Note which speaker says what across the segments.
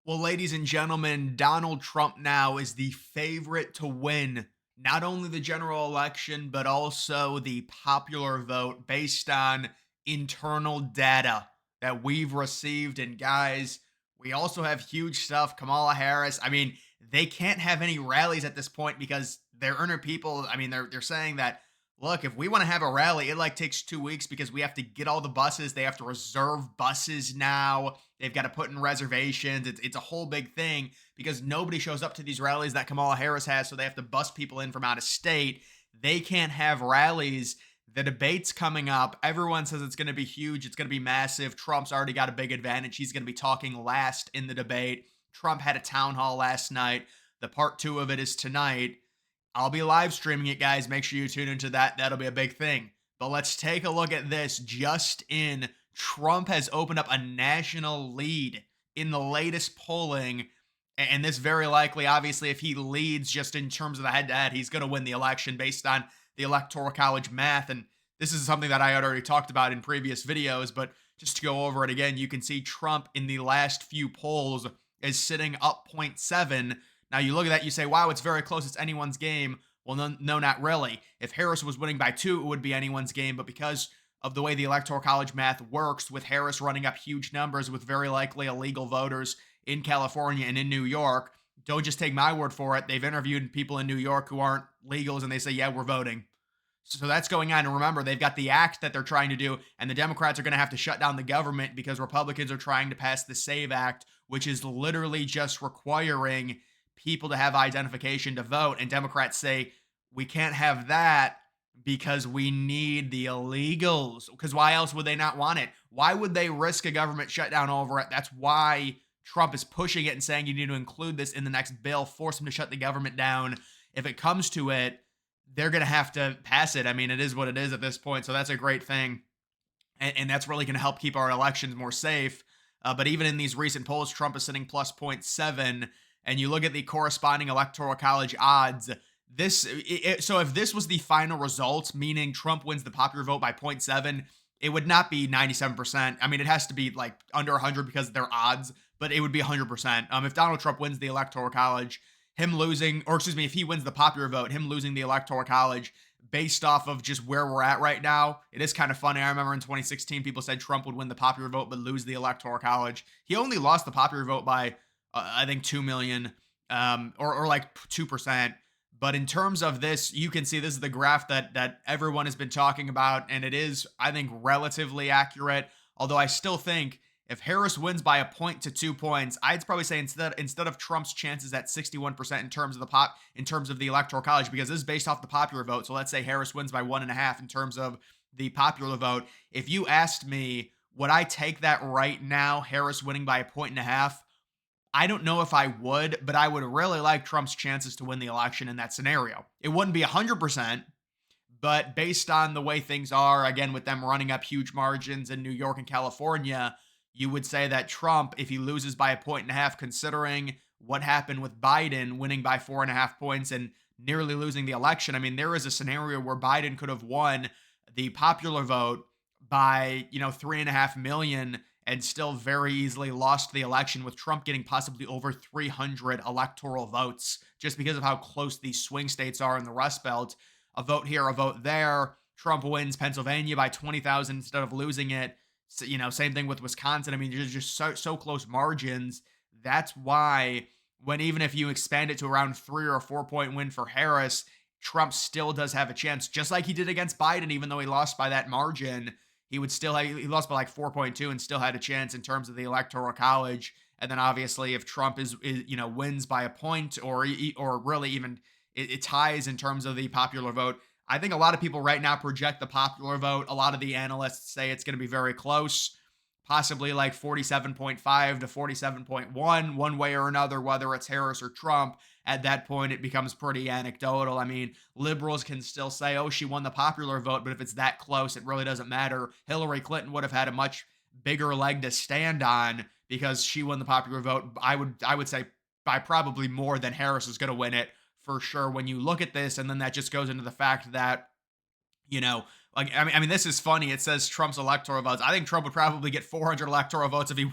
Speaker 1: Well, ladies and gentlemen, Donald Trump now is the favorite to win not only the general election, but also the popular vote based on internal data that we've received. And guys, we also have huge stuff. Kamala Harris, I mean, they can't have any rallies at this point because their inner people, I mean, they're saying that, look, if we want to have a rally, it like takes 2 weeks because we have to get all the buses. They have to reserve buses now. They've got to put in reservations. It's a whole big thing because nobody shows up to these rallies that Kamala Harris has, so they have to bus people in from out of state. They can't have rallies. The debate's coming up. Everyone says it's going to be huge. It's going to be massive. Trump's already got a big advantage. He's going to be talking last in the debate. Trump had a town hall last night. The part two of it is tonight. I'll be live streaming it, guys. Make sure you tune into that. That'll be a big thing. But let's take a look at this. Just in, Trump has opened up a national lead in the latest polling. And this very likely, obviously, if he leads just in terms of the head to head, he's going to win the election based on the Electoral College math. And this is something that I had already talked about in previous videos. But just to go over it again, you can see Trump in the last few polls is sitting up zero point 0.7. Now you look at that, you say, wow, it's very close. It's anyone's game. Well, no, not really. If Harris was winning by 2, it would be anyone's game. But because of the way the Electoral College math works, with Harris running up huge numbers with very likely illegal voters in California and in New York, don't just take my word for it. They've interviewed people in New York who aren't legals and they say, yeah, we're voting. So that's going on. And remember, they've got the act that they're trying to do, and the Democrats are going to have to shut down the government because Republicans are trying to pass the SAVE Act, which is literally just requiring people to have identification to vote. And Democrats say, we can't have that because we need the illegals. Because why else would they not want it? Why would they risk a government shutdown over it? That's why Trump is pushing it and saying you need to include this in the next bill, force them to shut the government down. If it comes to it, they're going to have to pass it. I mean, it is what it is at this point. So that's a great thing. And that's really going to help keep our elections more safe. But even in these recent polls, Trump is sitting plus zero point 0.7. And you look at the corresponding electoral college odds. So if this was the final result, meaning Trump wins the popular vote by zero point 0.7, it would not be 97%. I mean, it has to be like under 100 because they're odds, but it would be 100%. If Donald Trump wins the electoral college, him losing, or excuse me, if he wins the popular vote, him losing the electoral college based off of just where we're at right now, it is kind of funny. I remember in 2016, people said Trump would win the popular vote but lose the electoral college. He only lost the popular vote by I think 2 million, or like 2%. But in terms of this, you can see this is the graph that everyone has been talking about, and it is, I think, relatively accurate. Although I still think if Harris wins by a point to 2 points, I'd probably say instead of Trump's chances at 61% in terms of the electoral college, because this is based off the popular vote. So let's say Harris wins by 1.5 in terms of the popular vote. If you asked me, would I take that right now, Harris winning by a point and a half? I don't know if I would, but I would really like Trump's chances to win the election in that scenario. It wouldn't be 100%, but based on the way things are, again, with them running up huge margins in New York and California, you would say that Trump, if he loses by a point and a half, considering what happened with Biden winning by 4.5 points and nearly losing the election, I mean, there is a scenario where Biden could have won the popular vote by, 3.5 million and still very easily lost the election, with Trump getting possibly over 300 electoral votes just because of how close these swing states are in the Rust Belt. A vote here, a vote there. Trump wins Pennsylvania by 20,000 instead of losing it. So, same thing with Wisconsin. I mean, there's just so close margins. That's why when even if you expand it to around 3 or 4 point win for Harris, Trump still does have a chance, just like he did against Biden, even though he lost by that margin. He lost by like 4.2 and still had a chance in terms of the electoral college. And then obviously if Trump wins by a point, or really even it ties in terms of the popular vote, I think a lot of people right now project the popular vote. A lot of the analysts say it's going to be very close, possibly like 47.5 to 47.1, one way or another, whether it's Harris or Trump. At that point, it becomes pretty anecdotal. I mean, liberals can still say, oh, she won the popular vote, but if it's that close, it really doesn't matter. Hillary Clinton would have had a much bigger leg to stand on because she won the popular vote. I would say by probably more than Harris is going to win it for sure when you look at this. And then that just goes into the fact that, you know, like, I mean, this is funny. It says Trump's electoral votes. I think Trump would probably get 400 electoral votes if he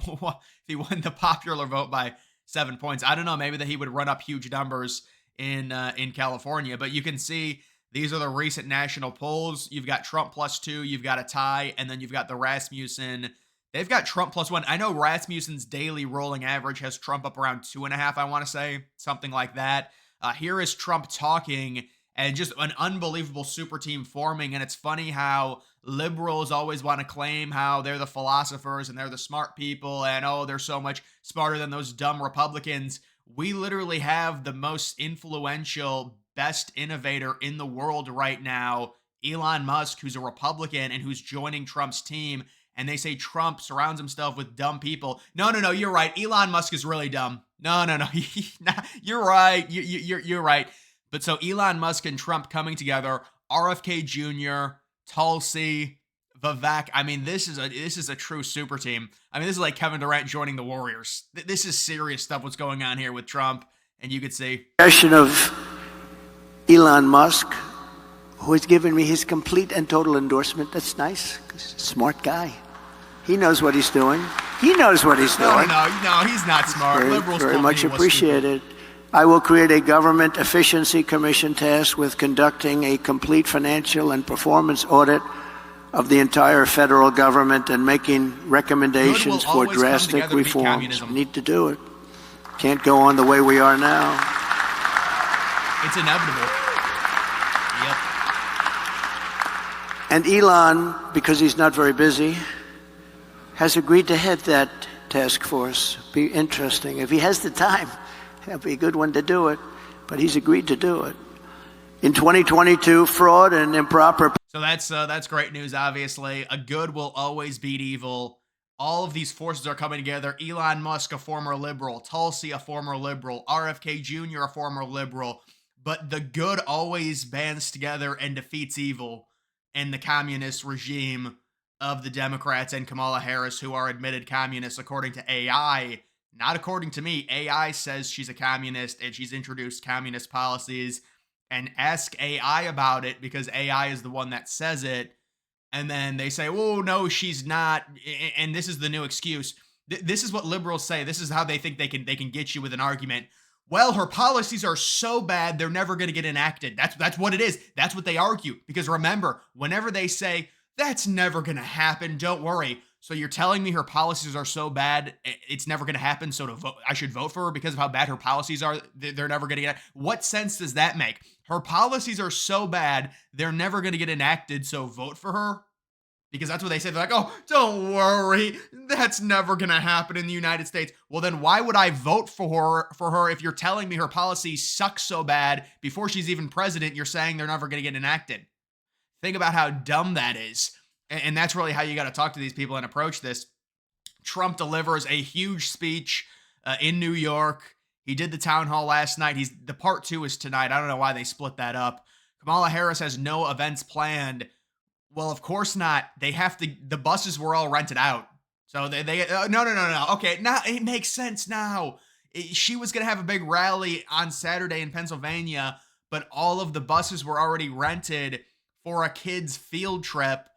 Speaker 1: won the popular vote by 7 points. I don't know, maybe that he would run up huge numbers in California, but you can see these are the recent national polls. You've got Trump +2, you've got a tie, and then you've got the Rasmussen. They've got Trump +1. I know Rasmussen's daily rolling average has Trump up around 2.5, I want to say, something like that. Here is Trump talking, and just an unbelievable super team forming. And it's funny how liberals always want to claim how they're the philosophers and they're the smart people, and oh, they're so much smarter than those dumb Republicans. We literally have the most influential, best innovator in the world right now, Elon Musk, who's a Republican and who's joining Trump's team. And they say Trump surrounds himself with dumb people. No, you're right. Elon Musk is really dumb. No. You're right. You're right. But so Elon Musk and Trump coming together, RFK Jr., Tulsi, Vivek. I mean, this is a true super team. I mean, this is like Kevin Durant joining the Warriors. This is serious stuff what's going on here with Trump. And you could see.
Speaker 2: Question of Elon Musk, who has given me his complete and total endorsement. That's nice. Smart guy. He knows what he's doing. He knows what he's doing.
Speaker 1: No, he's not smart. Liberals
Speaker 2: very much appreciated. I will create a government efficiency commission tasked with conducting a complete financial and performance audit of the entire federal government and making recommendations for drastic reforms. We need to do it. Can't go on the way we are now.
Speaker 1: It's inevitable. Yep.
Speaker 2: And Elon, because he's not very busy, has agreed to head that task force. Be interesting. If he has the time, that'd be a good one to do it. But he's agreed to do it. In 2022, fraud and improper.
Speaker 1: So that's great news, obviously. A good will always beat evil. All of these forces are coming together. Elon Musk, a former liberal. Tulsi, a former liberal. RFK Jr., a former liberal. But the good always bands together and defeats evil and the communist regime of the Democrats and Kamala Harris, who are admitted communists according to AI. Not according to me. AI says she's a communist and she's introduced communist policies. And ask AI about it because AI is the one that says it. And then they say, oh, no, she's not. And this is the new excuse. This is what liberals say. This is how they think they can get you with an argument. Well, her policies are so bad, they're never going to get enacted. That's what it is. That's what they argue. Because remember, whenever they say, that's never going to happen, don't worry. So you're telling me her policies are so bad, it's never going to happen, so I should vote for her because of how bad her policies are? They're never going to get. What sense does that make? Her policies are so bad, they're never going to get enacted, so vote for her? Because that's what they say. They're like, oh, don't worry, that's never going to happen in the United States. Well, then why would I vote for her if you're telling me her policies suck so bad before she's even president? You're saying they're never going to get enacted. Think about how dumb that is. And that's really how you got to talk to these people and approach this. Trump delivers a huge speech in New York. He did the town hall last night. The part 2 is tonight. I don't know why they split that up. Kamala Harris has no events planned. Well, of course not. They have to. The buses were all rented out. So they no. Okay, now it makes sense now. She was going to have a big rally on Saturday in Pennsylvania, but all of the buses were already rented for a kid's field trip.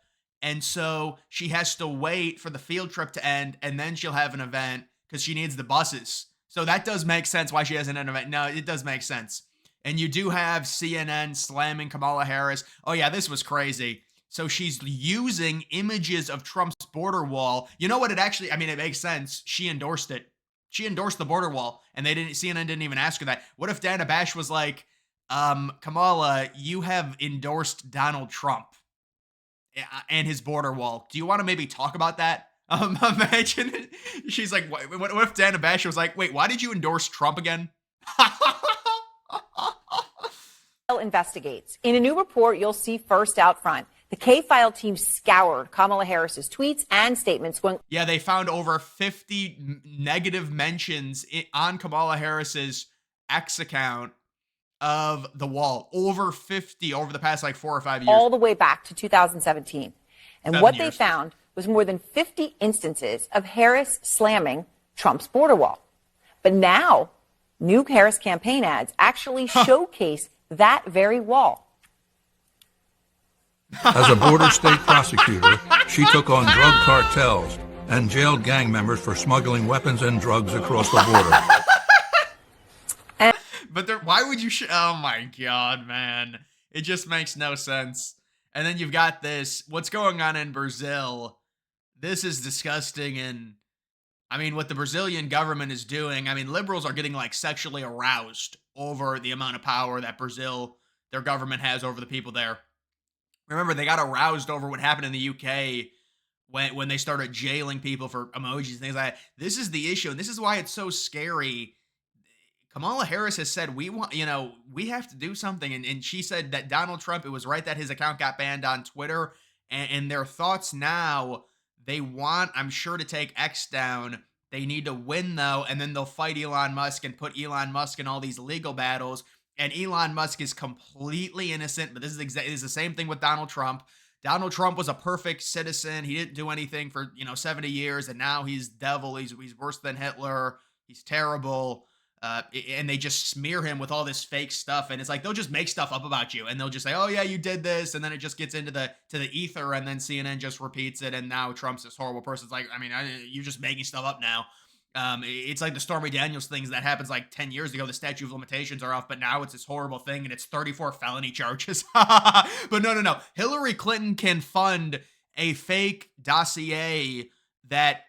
Speaker 1: And so she has to wait for the field trip to end, and then she'll have an event because she needs the buses. So that does make sense why she has an event. No, it does make sense. And you do have CNN slamming Kamala Harris. Oh, yeah, this was crazy. So she's using images of Trump's border wall. You know what? It makes sense. She endorsed it. She endorsed the border wall, and CNN didn't even ask her that. What if Dana Bash was like, Kamala, you have endorsed Donald Trump and his border wall. Do you want to maybe talk about that? Imagine it. She's like, what if Dana Bash was like, wait, why did you endorse Trump again?
Speaker 3: Investigates. In a new report, you'll see first out front. The K-File team scoured Kamala Harris's tweets and statements going.
Speaker 1: Yeah, they found over 50 negative mentions on Kamala Harris's X account of the wall. Over 50 over the past 4 or 5 years.
Speaker 3: All the way back to 2017. And what they found was more than 50 instances of Harris slamming Trump's border wall. But now, new Harris campaign ads actually showcase that very wall.
Speaker 4: As a border state prosecutor, she took on drug cartels and jailed gang members for smuggling weapons and drugs across the border.
Speaker 1: But why would you? Oh my god, man! It just makes no sense. And then you've got this. What's going on in Brazil? This is disgusting. And I mean, what the Brazilian government is doing. I mean, liberals are getting like sexually aroused over the amount of power that their government has over the people there. Remember, they got aroused over what happened in the UK when they started jailing people for emojis and things like that. This is the issue, and this is why it's so scary. Kamala Harris has said we have to do something, and she said that Donald Trump, it was right that his account got banned on Twitter, and their thoughts now, they want, I'm sure, to take X down. They need to win though, and then they'll fight Elon Musk and put Elon Musk in all these legal battles. And Elon Musk is completely innocent, but this is the same thing with Donald Trump. Donald Trump was a perfect citizen. He didn't do anything for 70 years, and now he's devil. He's worse than Hitler. He's terrible. And they just smear him with all this fake stuff, and it's like they'll just make stuff up about you, and they'll just say, "Oh yeah, you did this," and then it just gets into the ether, and then CNN just repeats it, and now Trump's this horrible person. It's like, I mean, you're just making stuff up now. It's like the Stormy Daniels things that happens like 10 years ago. The statute of limitations are off, but now it's this horrible thing, and it's 34 felony charges. But no. Hillary Clinton can fund a fake dossier that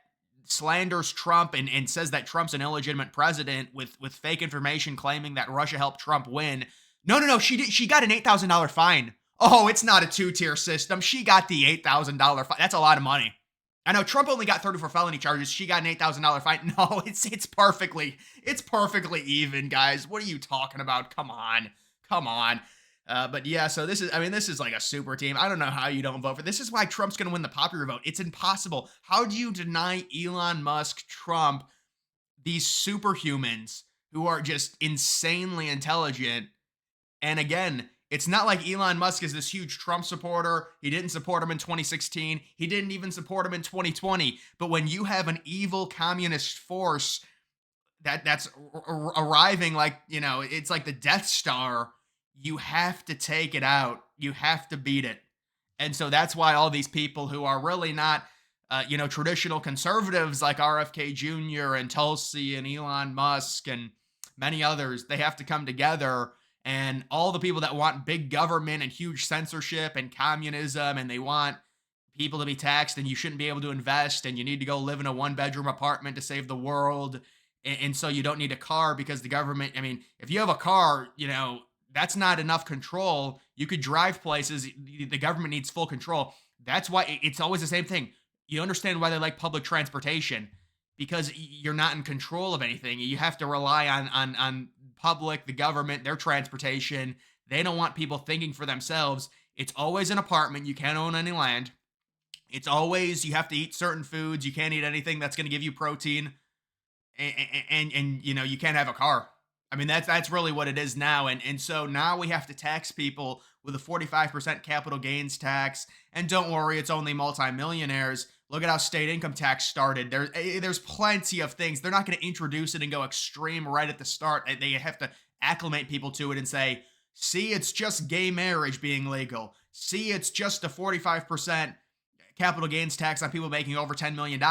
Speaker 1: slanders Trump and says that Trump's an illegitimate president with fake information claiming that Russia helped Trump win. No. She got an $8,000 fine. Oh, it's not a two-tier system. She got the $8,000 fine. That's a lot of money. I know Trump only got 34 felony charges. She got an $8,000 fine. No, it's perfectly even, guys. What are you talking about? Come on. But yeah, so this is like a super team. I don't know how you don't vote for this. Is why Trump's going to win the popular vote. It's impossible. How do you deny Elon Musk, Trump, these superhumans who are just insanely intelligent? And again, it's not like Elon Musk is this huge Trump supporter. He didn't support him in 2016. He didn't even support him in 2020. But when you have an evil communist force that's arriving, like, it's like the Death Star, you have to take it out. You have to beat it. And so that's why all these people who are really not, traditional conservatives like RFK Jr. and Tulsi and Elon Musk and many others, they have to come together. And all the people that want big government and huge censorship and communism, and they want people to be taxed and you shouldn't be able to invest and you need to go live in a 1-bedroom apartment to save the world. And so you don't need a car because the government, I mean, if you have a car, that's not enough control. You could drive places. The government needs full control. That's why it's always the same thing. You understand why they like public transportation, because you're not in control of anything. You have to rely on public, the government, their transportation. They don't want people thinking for themselves. It's always an apartment. You can't own any land. It's always, you have to eat certain foods. You can't eat anything that's going to give you protein. And you can't have a car. I mean, that's really what it is now. And so now we have to tax people with a 45% capital gains tax. And don't worry, it's only multimillionaires. Look at how state income tax started. There's plenty of things. They're not going to introduce it and go extreme right at the start. They have to acclimate people to it and say, see, it's just gay marriage being legal. See, it's just a 45% capital gains tax on people making over $10 million.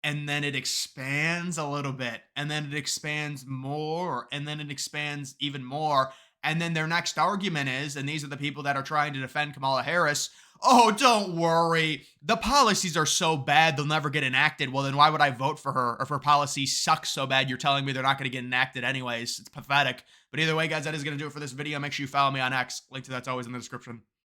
Speaker 1: And then it expands a little bit, and then it expands more, and then it expands even more. And then their next argument is, and these are the people that are trying to defend Kamala Harris, oh, don't worry, the policies are so bad they'll never get enacted. Well, then why would I vote for her if her policies suck so bad you're telling me they're not going to get enacted anyways? It's pathetic. But either way, guys, that is going to do it for this video. Make sure you follow me on X. Link to that's always in the description.